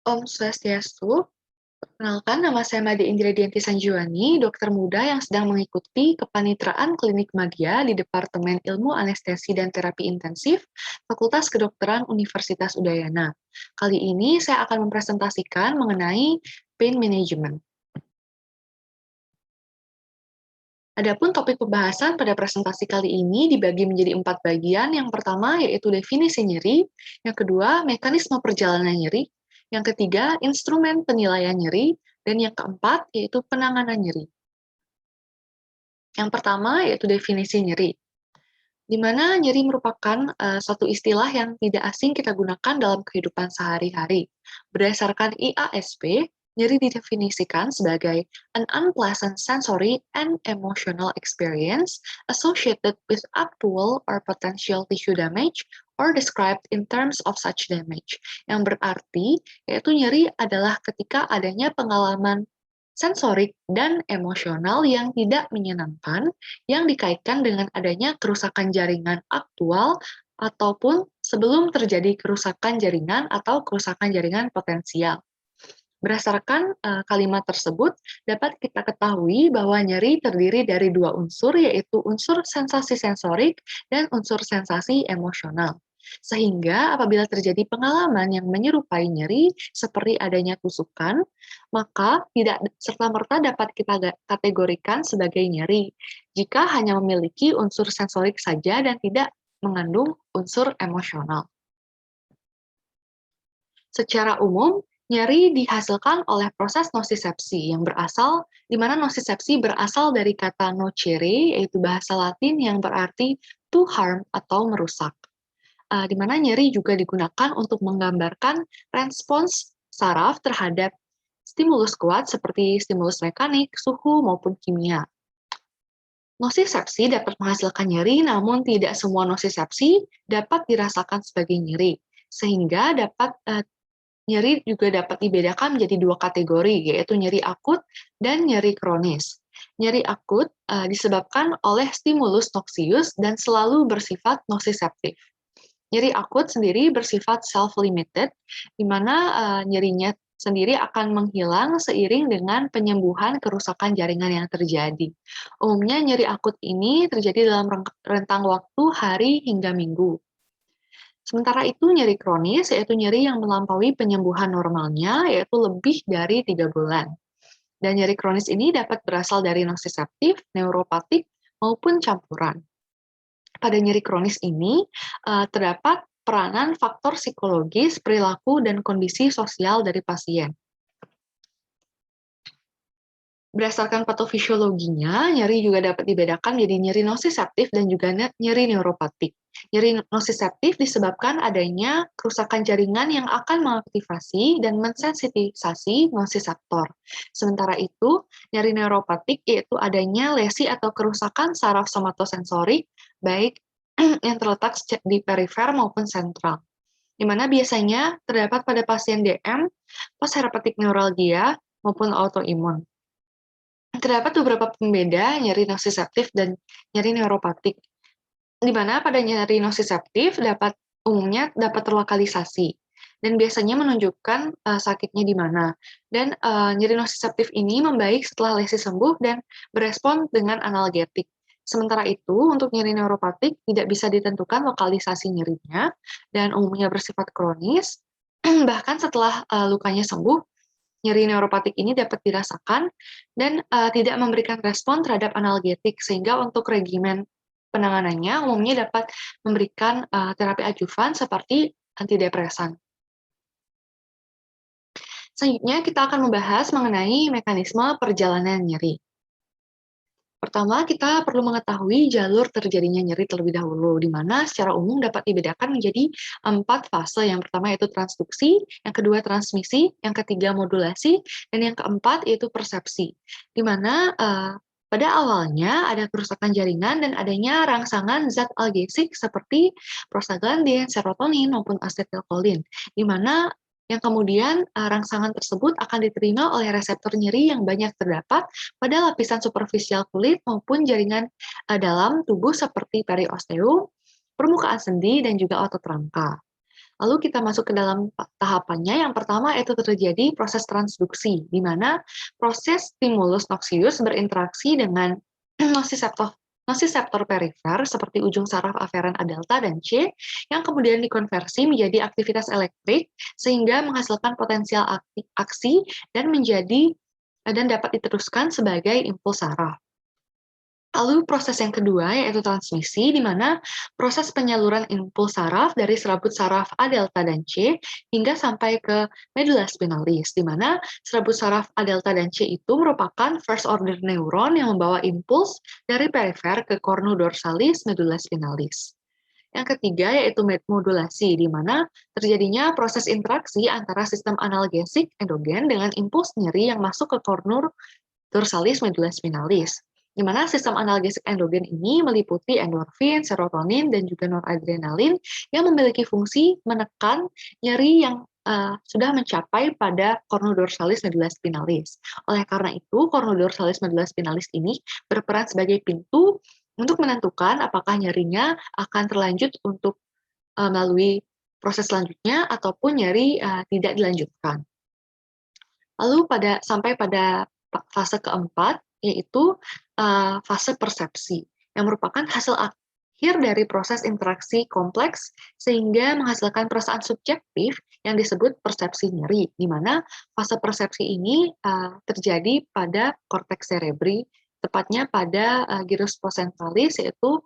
Om Swastiastu, perkenalkan nama saya Made Indriadianti Sanjuani, dokter muda yang sedang mengikuti kepaniteraan klinik Madia di Departemen Ilmu Anestesi dan Terapi Intensif, Fakultas Kedokteran Universitas Udayana. Kali ini saya akan mempresentasikan mengenai pain management. Adapun topik pembahasan pada presentasi kali ini dibagi menjadi 4 bagian. Yang pertama yaitu definisi nyeri, yang kedua mekanisme perjalanan nyeri, yang ketiga instrumen penilaian nyeri, dan yang keempat yaitu penanganan nyeri. Yang pertama yaitu definisi nyeri, di mana nyeri merupakan suatu istilah yang tidak asing kita gunakan dalam kehidupan sehari-hari. Berdasarkan IASP, nyeri didefinisikan sebagai an unpleasant sensory and emotional experience associated with actual or potential tissue damage or described in terms of such damage. Yang berarti, yaitu nyeri adalah ketika adanya pengalaman sensorik dan emosional yang tidak menyenangkan yang dikaitkan dengan adanya kerusakan jaringan aktual ataupun sebelum terjadi kerusakan jaringan atau kerusakan jaringan potensial. Berdasarkan kalimat tersebut, dapat kita ketahui bahwa nyeri terdiri dari dua unsur, yaitu unsur sensasi sensorik dan unsur sensasi emosional. Sehingga apabila terjadi pengalaman yang menyerupai nyeri, seperti adanya tusukan, maka tidak serta-merta dapat kita kategorikan sebagai nyeri, jika hanya memiliki unsur sensorik saja dan tidak mengandung unsur emosional. Secara umum, nyeri dihasilkan oleh proses nosisepsi yang berasal, di mana nosisepsi berasal dari kata nocere, yaitu bahasa Latin yang berarti to harm atau merusak. Di mana nyeri juga digunakan untuk menggambarkan respons saraf terhadap stimulus kuat seperti stimulus mekanik, suhu, maupun kimia. Nosisepsi dapat menghasilkan nyeri, namun tidak semua nosisepsi dapat dirasakan sebagai nyeri, sehingga nyeri juga dapat dibedakan menjadi dua kategori, yaitu nyeri akut dan nyeri kronis. Nyeri akut disebabkan oleh stimulus noxious dan selalu bersifat nosiseptif. Nyeri akut sendiri bersifat self-limited, di mana nyerinya sendiri akan menghilang seiring dengan penyembuhan kerusakan jaringan yang terjadi. Umumnya nyeri akut ini terjadi dalam rentang waktu hari hingga minggu. Sementara itu nyeri kronis, yaitu nyeri yang melampaui penyembuhan normalnya, yaitu lebih dari 3 bulan. Dan nyeri kronis ini dapat berasal dari nosiseptif, neuropatik, maupun campuran. Pada nyeri kronis ini, terdapat peranan faktor psikologis, perilaku, dan kondisi sosial dari pasien. Berdasarkan patofisiologinya, nyeri juga dapat dibedakan menjadi nyeri nosiseptif dan juga nyeri neuropatik. Nyeri nosiseptif disebabkan adanya kerusakan jaringan yang akan mengaktifasi dan mensensitisasi nosiseptor. Sementara itu, nyeri neuropatik yaitu adanya lesi atau kerusakan saraf somatosensorik, baik yang terletak di perifer maupun sentral, di mana biasanya terdapat pada pasien DM, postherpetic neuralgia, maupun autoimun. Terdapat beberapa pembeda nyeri nosiseptif dan nyeri neuropatik, di mana pada nyeri nosiseptif umumnya dapat terlokalisasi dan biasanya menunjukkan sakitnya di mana. Dan nyeri nosiseptif ini membaik setelah lesi sembuh dan berespon dengan analgetik. Sementara itu, untuk nyeri neuropatik tidak bisa ditentukan lokalisasi nyerinya dan umumnya bersifat kronis. Bahkan setelah lukanya sembuh, nyeri neuropatik ini dapat dirasakan dan tidak memberikan respon terhadap analgetik, sehingga untuk regimen penanganannya umumnya dapat memberikan terapi adjuvan seperti antidepresan. Selanjutnya kita akan membahas mengenai mekanisme perjalanan nyeri. Pertama, kita perlu mengetahui jalur terjadinya nyeri terlebih dahulu, di mana secara umum dapat dibedakan menjadi 4 fase. Yang pertama yaitu transduksi, yang kedua transmisi, yang ketiga modulasi, dan yang keempat yaitu persepsi. Di mana pada awalnya ada kerusakan jaringan dan adanya rangsangan zat algesik seperti prostaglandin, serotonin, maupun asetilkolin, di mana yang kemudian rangsangan tersebut akan diterima oleh reseptor nyeri yang banyak terdapat pada lapisan superficial kulit maupun jaringan dalam tubuh seperti periosteum, permukaan sendi, dan juga otot rangka. Lalu kita masuk ke dalam tahapannya. Yang pertama itu terjadi proses transduksi, di mana proses stimulus noxious berinteraksi dengan nosiseptor perifer seperti ujung saraf aferen A delta dan C, yang kemudian dikonversi menjadi aktivitas elektrik sehingga menghasilkan potensial aksi dan dapat diteruskan sebagai impuls saraf. Lalu proses yang kedua yaitu transmisi, di mana proses penyaluran impuls saraf dari serabut saraf A delta dan C hingga sampai ke medula spinalis, di mana serabut saraf A delta dan C itu merupakan first order neuron yang membawa impuls dari perifer ke cornu dorsalis medula spinalis. Yang ketiga yaitu modulasi, di mana terjadinya proses interaksi antara sistem analgesik endogen dengan impuls nyeri yang masuk ke cornu dorsalis medula spinalis, di mana sistem analgesik endogen ini meliputi endorfin, serotonin, dan juga noradrenalin yang memiliki fungsi menekan nyeri yang sudah mencapai pada cornu dorsalis medula spinalis. Oleh karena itu, cornu dorsalis medula spinalis ini berperan sebagai pintu untuk menentukan apakah nyerinya akan terlanjut untuk melalui proses selanjutnya ataupun nyeri tidak dilanjutkan. Lalu sampai pada fase keempat, yaitu fase persepsi, yang merupakan hasil akhir dari proses interaksi kompleks sehingga menghasilkan perasaan subjektif yang disebut persepsi nyeri, di mana fase persepsi ini terjadi pada korteks cerebri, tepatnya pada gyrus postcentralis, yaitu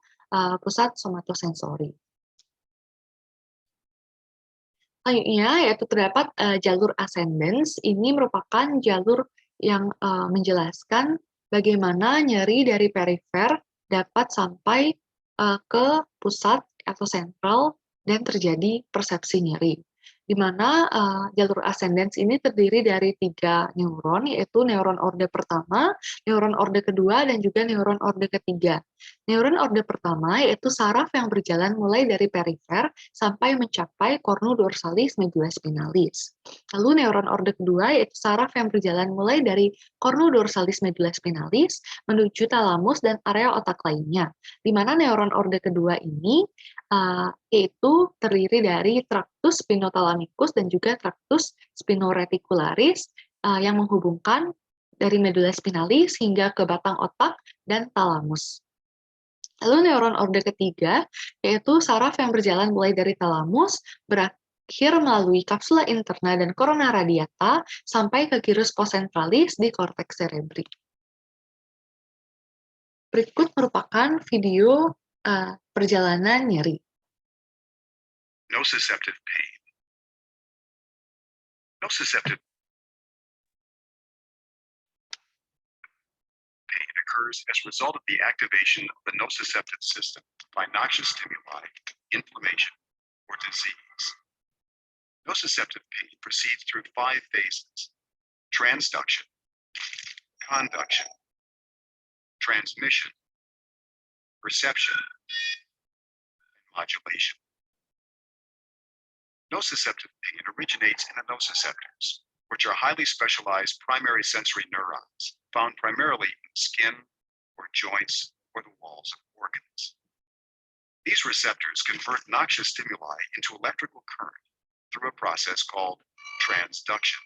pusat somatosensori. Selanjutnya yaitu terdapat jalur ascendens. Ini merupakan jalur yang menjelaskan bagaimana nyeri dari perifer dapat sampai ke pusat atau sentral dan terjadi persepsi nyeri. Di mana jalur ascendens ini terdiri dari 3 neuron, yaitu neuron orde pertama, neuron orde kedua, dan juga neuron orde ketiga. Neuron orde pertama yaitu saraf yang berjalan mulai dari perifer sampai mencapai cornu dorsalis medula spinalis. Lalu neuron orde kedua yaitu saraf yang berjalan mulai dari cornu dorsalis medula spinalis menuju talamus dan area otak lainnya. Di mana neuron orde kedua ini yaitu terdiri dari tractus spinothalamicus dan juga tractus spinoreticularis yang menghubungkan dari medula spinalis hingga ke batang otak dan talamus. Lalu neuron orde ketiga, yaitu saraf yang berjalan mulai dari talamus, berakhir melalui kapsula interna dan corona radiata, sampai ke gyrus postcentralis di korteks cerebri. Berikut merupakan video perjalanan nyeri. Nociceptive pain. Nociceptive pain occurs as a result of the activation of the nociceptive system by noxious stimuli, inflammation, or disease. Nociceptive pain proceeds through 5 phases: transduction, conduction, transmission, reception, and modulation. Nociceptive pain originates in the nociceptors, which are highly specialized primary sensory neurons found primarily in skin or joints or the walls of organs. These receptors convert noxious stimuli into electrical current through a process called transduction.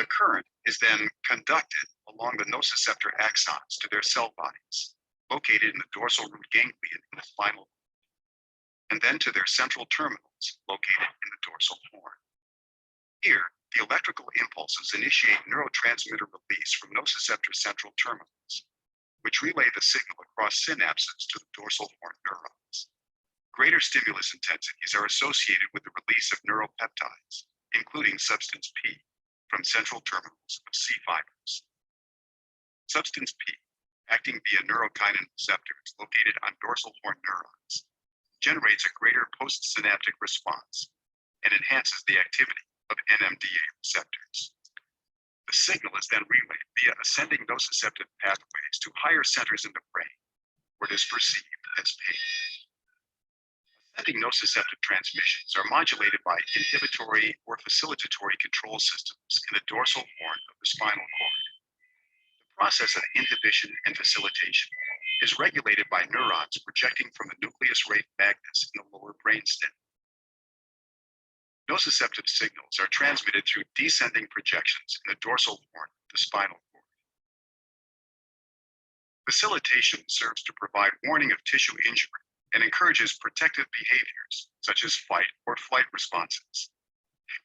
The current is then conducted along the nociceptor axons to their cell bodies, located in the dorsal root ganglion in the spinal, and then to their central terminals, located in the dorsal horn. Here, the electrical impulses initiate neurotransmitter release from nociceptor central terminals, which relay the signal across synapses to the dorsal horn neurons. Greater stimulus intensities are associated with the release of neuropeptides, including substance P, from central terminals of C fibers. Substance P, acting via neurokinin receptors located on dorsal horn neurons, generates a greater postsynaptic response and enhances the activity of NMDA receptors. The signal is then relayed via ascending nociceptive pathways to higher centers in the brain, where it is perceived as pain. Ascending nociceptive transmissions are modulated by inhibitory or facilitatory control systems in the dorsal horn of the spinal cord. The process of inhibition and facilitation is regulated by neurons projecting from the nucleus ray magnus in the lower brainstem. Nociceptive signals are transmitted through descending projections in the dorsal horn of the spinal cord. Facilitation serves to provide warning of tissue injury and encourages protective behaviors such as fight or flight responses,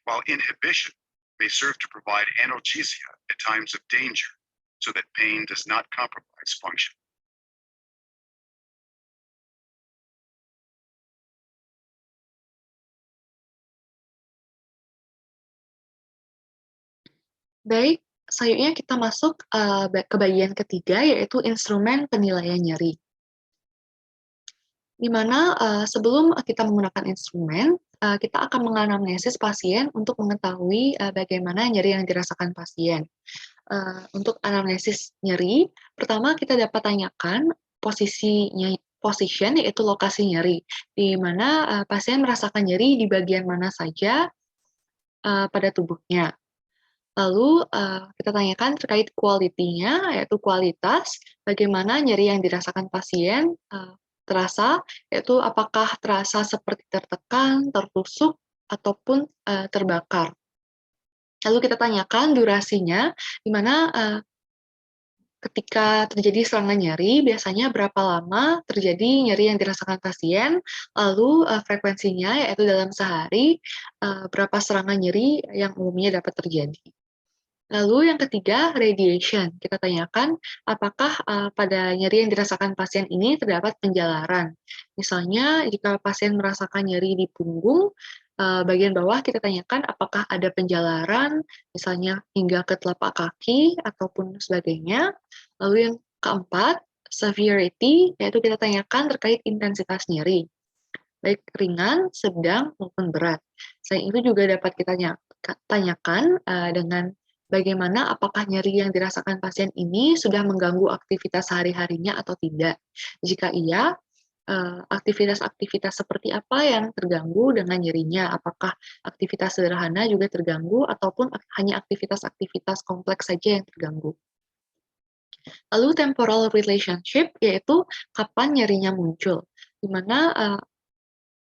while inhibition may serve to provide analgesia at times of danger so that pain does not compromise function. Baik, selanjutnya kita masuk ke bagian ketiga, yaitu instrumen penilaian nyeri. Di mana sebelum kita menggunakan instrumen, kita akan menganamnesis pasien untuk mengetahui bagaimana nyeri yang dirasakan pasien. Untuk anamnesis nyeri, pertama kita dapat tanyakan position, yaitu lokasi nyeri, di mana pasien merasakan nyeri di bagian mana saja pada tubuhnya. Lalu kita tanyakan terkait quality-nya, yaitu kualitas, bagaimana nyeri yang dirasakan pasien terasa, yaitu apakah terasa seperti tertekan, tertusuk, ataupun terbakar. Lalu kita tanyakan durasinya, di mana ketika terjadi serangan nyeri, biasanya berapa lama terjadi nyeri yang dirasakan pasien, lalu frekuensinya, yaitu dalam sehari, berapa serangan nyeri yang umumnya dapat terjadi. Lalu yang ketiga, radiation. Kita tanyakan apakah pada nyeri yang dirasakan pasien ini terdapat penjalaran. Misalnya, jika pasien merasakan nyeri di punggung, bagian bawah kita tanyakan apakah ada penjalaran, misalnya hingga ke telapak kaki, ataupun sebagainya. Lalu yang keempat, severity, yaitu kita tanyakan terkait intensitas nyeri, baik ringan, sedang, maupun berat. Selain itu juga dapat kita tanyakan dengan bagaimana apakah nyeri yang dirasakan pasien ini sudah mengganggu aktivitas sehari-harinya atau tidak. Jika iya, aktivitas-aktivitas seperti apa yang terganggu dengan nyerinya? Apakah aktivitas sederhana juga terganggu ataupun hanya aktivitas-aktivitas kompleks saja yang terganggu? Lalu temporal relationship, yaitu kapan nyerinya muncul, di mana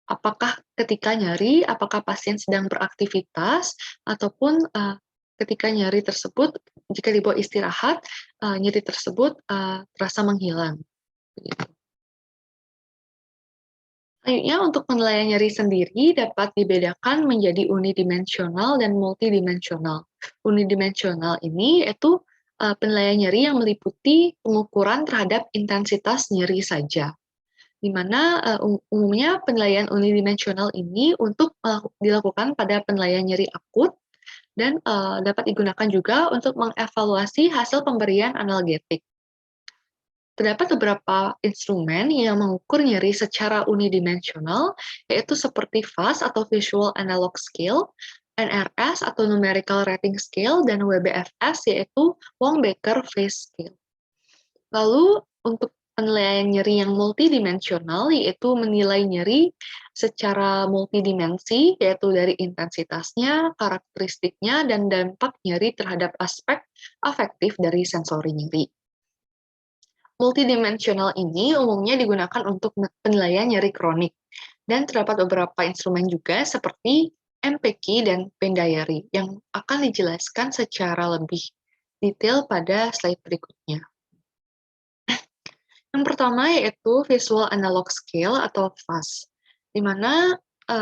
apakah ketika nyeri, apakah pasien sedang beraktivitas, ataupun ketika nyeri tersebut, jika dibawa istirahat, nyeri tersebut terasa menghilang. Begitu. Selanjutnya, untuk penilaian nyeri sendiri dapat dibedakan menjadi unidimensional dan multidimensional. Unidimensional ini yaitu penilaian nyeri yang meliputi pengukuran terhadap intensitas nyeri saja, di mana umumnya penilaian unidimensional ini untuk dilakukan pada penilaian nyeri akut dan dapat digunakan juga untuk mengevaluasi hasil pemberian analgetik. Terdapat beberapa instrumen yang mengukur nyeri secara unidimensional, yaitu seperti VAS atau Visual Analog Scale, NRS atau Numerical Rating Scale, dan WBFS yaitu Wong-Baker Face Scale. Lalu untuk penilaian nyeri yang multidimensional, yaitu menilai nyeri secara multidimensi, yaitu dari intensitasnya, karakteristiknya, dan dampak nyeri terhadap aspek afektif dari sensori nyeri. Multidimensional ini umumnya digunakan untuk penilaian nyeri kronik, dan terdapat beberapa instrumen juga seperti MPK dan Pain Diary yang akan dijelaskan secara lebih detail pada slide berikutnya. Yang pertama yaitu Visual Analog Scale atau VAS, di mana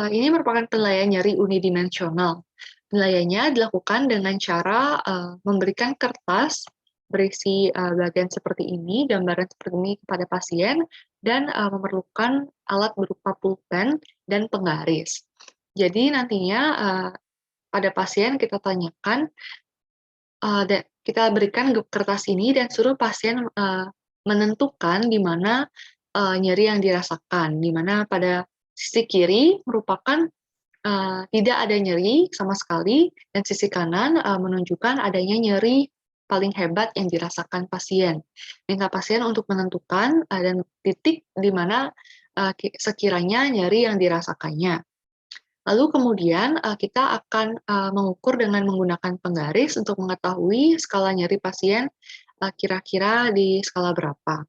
ini merupakan penilaian nyeri unidimensional. Penilaiannya dilakukan dengan cara memberikan kertas berisi bagian seperti ini, gambaran seperti ini kepada pasien, dan memerlukan alat berupa pulpen dan penggaris. Jadi nantinya pada pasien kita tanyakan, dan kita berikan kertas ini dan suruh pasien menentukan di mana nyeri yang dirasakan, di mana pada sisi kiri merupakan tidak ada nyeri sama sekali, dan sisi kanan menunjukkan adanya nyeri paling hebat yang dirasakan pasien. Minta pasien untuk menentukan dan titik di mana sekiranya nyeri yang dirasakannya. Lalu kemudian kita akan mengukur dengan menggunakan penggaris untuk mengetahui skala nyeri pasien kira-kira di skala berapa.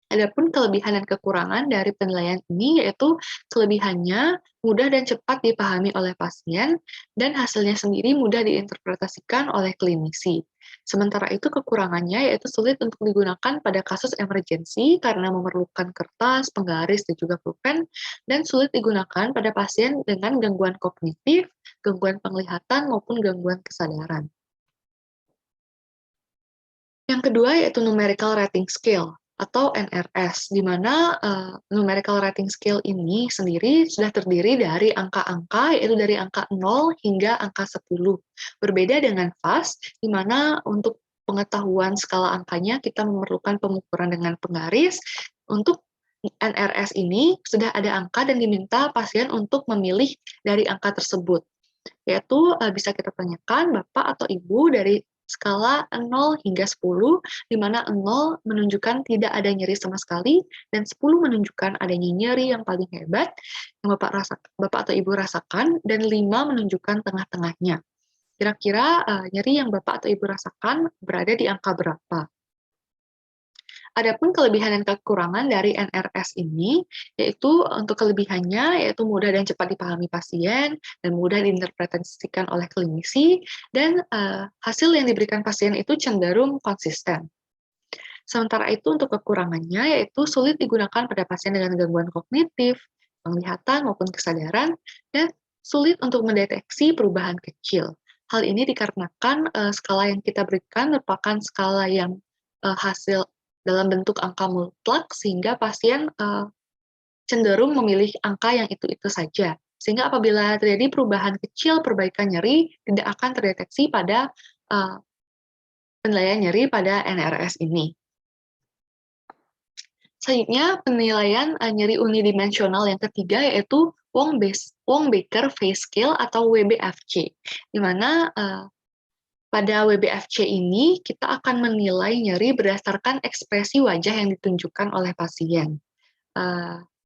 Adapun kelebihan dan kekurangan dari penilaian ini yaitu kelebihannya mudah dan cepat dipahami oleh pasien dan hasilnya sendiri mudah diinterpretasikan oleh klinisi. Sementara itu kekurangannya yaitu sulit untuk digunakan pada kasus emergensi karena memerlukan kertas, penggaris, dan juga pulpen, dan sulit digunakan pada pasien dengan gangguan kognitif, gangguan penglihatan, maupun gangguan kesadaran. Yang kedua yaitu numerical rating scale atau NRS, di mana numerical rating scale ini sendiri sudah terdiri dari angka-angka, yaitu dari angka 0 hingga angka 10. Berbeda dengan FAST, di mana untuk pengetahuan skala angkanya kita memerlukan pengukuran dengan penggaris. Untuk NRS ini sudah ada angka dan diminta pasien untuk memilih dari angka tersebut, yaitu bisa kita tanyakan Bapak atau Ibu dari skala 0 hingga 10, di mana 0 menunjukkan tidak ada nyeri sama sekali, dan 10 menunjukkan adanya nyeri yang paling hebat, yang Bapak atau Ibu rasakan, dan 5 menunjukkan tengah-tengahnya. Kira-kira nyeri yang Bapak atau Ibu rasakan berada di angka berapa? Adapun kelebihan dan kekurangan dari NRS ini, yaitu untuk kelebihannya yaitu mudah dan cepat dipahami pasien, dan mudah diinterpretasikan oleh klinisi, dan hasil yang diberikan pasien itu cenderung konsisten. Sementara itu untuk kekurangannya yaitu sulit digunakan pada pasien dengan gangguan kognitif, penglihatan maupun kesadaran, dan sulit untuk mendeteksi perubahan kecil. Hal ini dikarenakan skala yang kita berikan merupakan skala yang hasil dalam bentuk angka mutlak, sehingga pasien cenderung memilih angka yang itu-itu saja. Sehingga apabila terjadi perubahan kecil, perbaikan nyeri tidak akan terdeteksi pada penilaian nyeri pada NRS ini. Selanjutnya, penilaian nyeri unidimensional yang ketiga yaitu Wong-Baker Face Scale atau WBFC, di mana pada WBFC ini kita akan menilai nyeri berdasarkan ekspresi wajah yang ditunjukkan oleh pasien.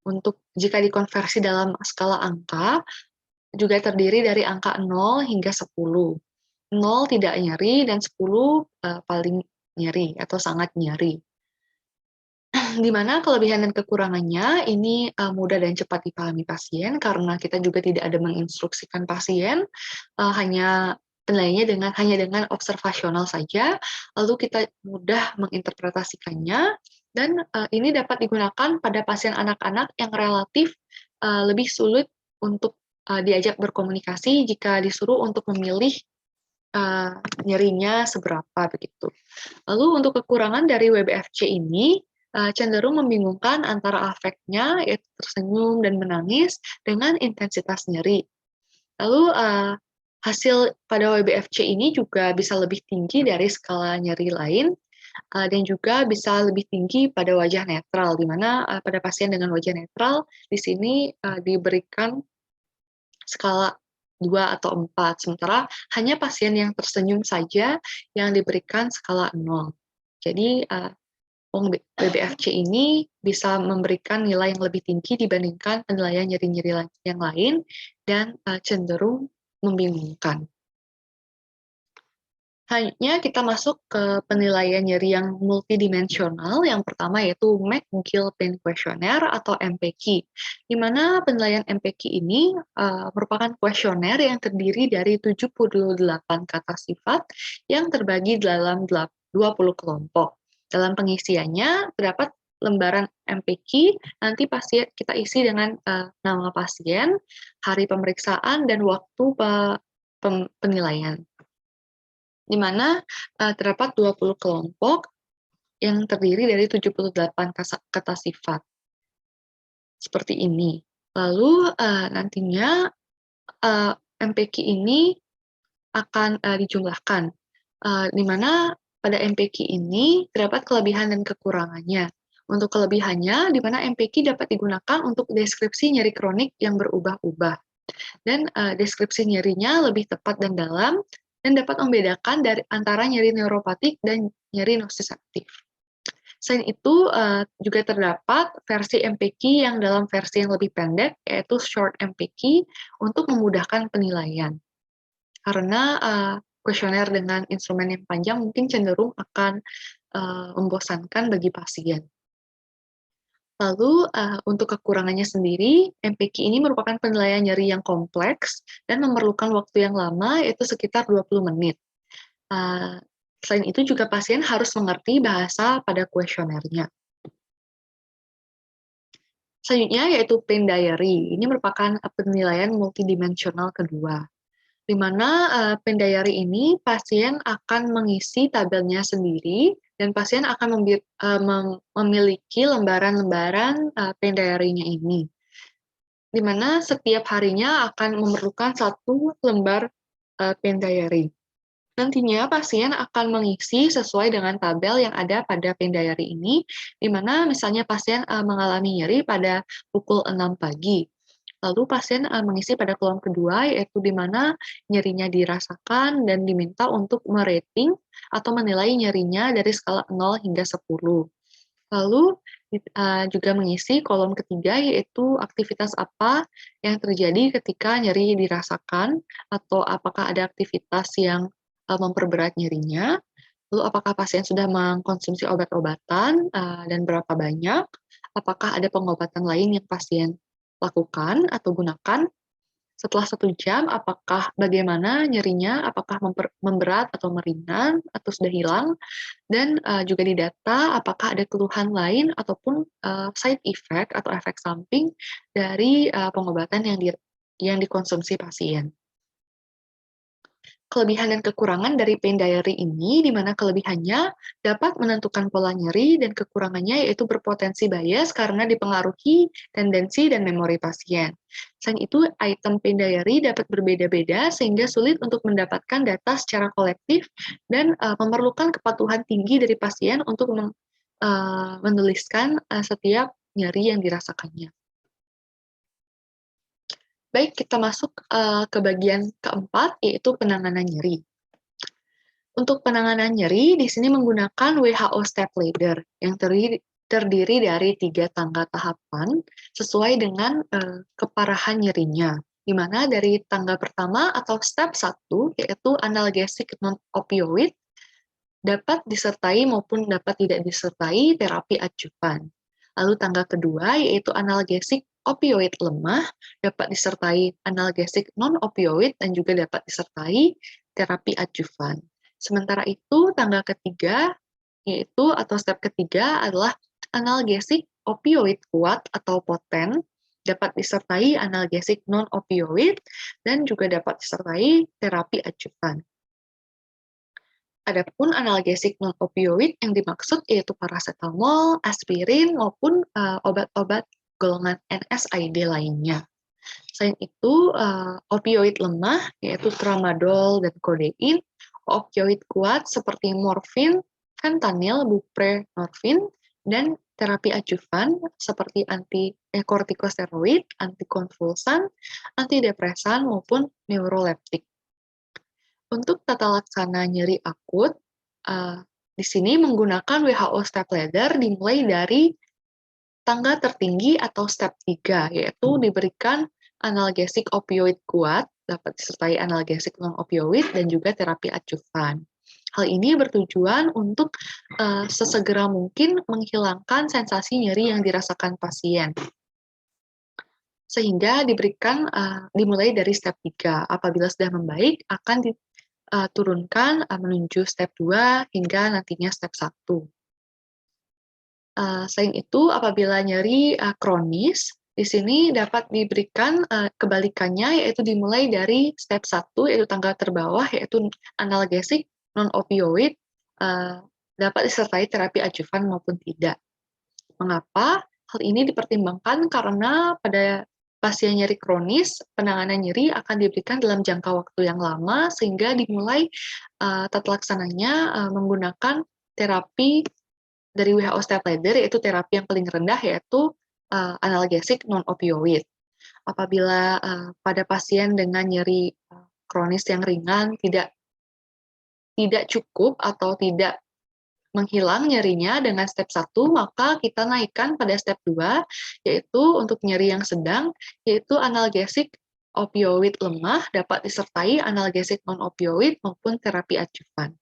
Untuk jika dikonversi dalam skala angka, juga terdiri dari angka 0 hingga 10. 0 tidak nyeri dan 10 paling nyeri atau sangat nyeri. Di mana kelebihan dan kekurangannya ini mudah dan cepat dipahami pasien karena kita juga tidak ada menginstruksikan pasien, hanya penilaiannya hanya dengan observasional saja, lalu kita mudah menginterpretasikannya, dan ini dapat digunakan pada pasien anak-anak yang relatif lebih sulit untuk diajak berkomunikasi jika disuruh untuk memilih nyerinya seberapa begitu. Lalu untuk kekurangan dari WBFC ini cenderung membingungkan antara afeknya, yaitu tersenyum dan menangis, dengan intensitas nyeri. Lalu hasil pada WBFC ini juga bisa lebih tinggi dari skala nyeri lain, dan juga bisa lebih tinggi pada wajah netral, di mana pada pasien dengan wajah netral di sini diberikan skala 2 atau 4, sementara hanya pasien yang tersenyum saja yang diberikan skala 0. Jadi WBFC ini bisa memberikan nilai yang lebih tinggi dibandingkan penilaian nyeri-nyeri yang lain dan cenderung membingungkan. Selanjutnya kita masuk ke penilaian nyeri yang multidimensional. Yang pertama yaitu McGill Pain Questionnaire atau MPQ, di mana penilaian MPQ ini merupakan kuesioner yang terdiri dari 78 kata sifat yang terbagi dalam 20 kelompok. Dalam pengisiannya terdapat lembaran MPQ, nanti pasien kita isi dengan nama pasien, hari pemeriksaan, dan waktu penilaian, di mana terdapat 20 kelompok yang terdiri dari 78 kata sifat. Seperti ini. Lalu nantinya MPQ ini akan dijumlahkan, di mana pada MPQ ini terdapat kelebihan dan kekurangannya. Untuk kelebihannya, di mana MPQ dapat digunakan untuk deskripsi nyeri kronik yang berubah-ubah. Dan deskripsi nyerinya lebih tepat dan dalam, dan dapat membedakan antara nyeri neuropatik dan nyeri nociceptif. Selain itu, juga terdapat versi MPQ yang dalam versi yang lebih pendek, yaitu short MPQ, untuk memudahkan penilaian. Karena kuesioner dengan instrumen yang panjang mungkin cenderung akan membosankan bagi pasien. Lalu, untuk kekurangannya sendiri, MPK ini merupakan penilaian nyeri yang kompleks dan memerlukan waktu yang lama, yaitu sekitar 20 menit. Selain itu juga pasien harus mengerti bahasa pada kuesionernya. Selanjutnya yaitu pain diary. Ini merupakan penilaian multidimensional kedua, di mana pain diary ini pasien akan mengisi tabelnya sendiri dan pasien akan memiliki lembaran-lembaran pain diary-nya ini, di mana setiap harinya akan memerlukan satu lembar pain diary. Nantinya pasien akan mengisi sesuai dengan tabel yang ada pada pain diary ini, di mana misalnya pasien mengalami nyeri pada pukul 6 pagi. Lalu pasien mengisi pada kolom kedua, yaitu di mana nyerinya dirasakan dan diminta untuk merating atau menilai nyerinya dari skala 0 hingga 10. Lalu juga mengisi kolom ketiga, yaitu aktivitas apa yang terjadi ketika nyeri dirasakan, atau apakah ada aktivitas yang memperberat nyerinya, lalu apakah pasien sudah mengkonsumsi obat-obatan, dan berapa banyak, apakah ada pengobatan lain yang pasien lakukan atau gunakan, setelah 1 jam apakah bagaimana nyerinya, apakah memberat atau meringan, atau sudah hilang, dan juga didata apakah ada keluhan lain ataupun side effect atau efek samping dari pengobatan yang dikonsumsi pasien. Kelebihan dan kekurangan dari pain diary ini, di mana kelebihannya dapat menentukan pola nyeri dan kekurangannya yaitu berpotensi bias karena dipengaruhi tendensi dan memori pasien. Selain itu, item pain diary dapat berbeda-beda sehingga sulit untuk mendapatkan data secara kolektif dan memerlukan kepatuhan tinggi dari pasien untuk menuliskan setiap nyeri yang dirasakannya. Baik, kita masuk ke bagian keempat, yaitu penanganan nyeri. Untuk penanganan nyeri, di sini menggunakan WHO Step Ladder yang terdiri dari 3 tangga tahapan sesuai dengan keparahan nyerinya. Di mana dari tangga pertama atau step 1, yaitu analgesik non-opioid, dapat disertai maupun dapat tidak disertai terapi adjuvan. Lalu tangga kedua, yaitu analgesik opioid lemah, dapat disertai analgesik non-opioid dan juga dapat disertai terapi adjuvan. Sementara itu, tangga ketiga, yaitu atau step ketiga adalah analgesik opioid kuat atau poten, dapat disertai analgesik non-opioid, dan juga dapat disertai terapi adjuvan. Adapun analgesik non-opioid yang dimaksud yaitu paracetamol, aspirin, maupun obat-obat golongan NSAID lainnya. Selain itu, opioid lemah yaitu tramadol dan kodein, opioid kuat seperti morfin, fentanyl, buprenorfin, dan terapi adjuvan seperti kortikosteroid, antikonvulsan, antidepresan, maupun neuroleptik. Untuk tata laksana nyeri akut, di sini menggunakan WHO Step Ladder dimulai dari tangga tertinggi atau step 3, yaitu diberikan analgesik opioid kuat, dapat disertai analgesik non-opioid, dan juga terapi adjuvan. Hal ini bertujuan untuk sesegera mungkin menghilangkan sensasi nyeri yang dirasakan pasien. Sehingga dimulai dari step 3. Apabila sudah membaik, akan turunkan menuju step 2 hingga nantinya step 1. Selain itu, apabila nyeri kronis, di sini dapat diberikan kebalikannya, yaitu dimulai dari step 1, yaitu tangga terbawah, yaitu analgesik non-opioid, dapat disertai terapi adjuvan maupun tidak. Mengapa? Hal ini dipertimbangkan karena pada pasien nyeri kronis, penanganan nyeri akan diberikan dalam jangka waktu yang lama, sehingga dimulai tata laksananya menggunakan terapi dari WHO Step Ladder, yaitu terapi yang paling rendah, yaitu analgesik non-opioid. Apabila pada pasien dengan nyeri kronis yang ringan tidak cukup atau tidak menghilang nyerinya dengan step 1, maka kita naikkan pada step 2, yaitu untuk nyeri yang sedang, yaitu analgesik opioid lemah dapat disertai analgesik non-opioid maupun terapi adjuvan.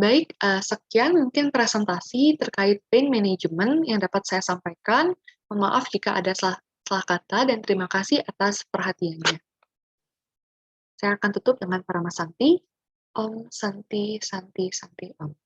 Baik, sekian mungkin presentasi terkait pain management yang dapat saya sampaikan. Mohon maaf jika ada salah kata dan terima kasih atas perhatiannya. Saya akan tutup dengan Parama Santi. Om Santi Santi Santi Om.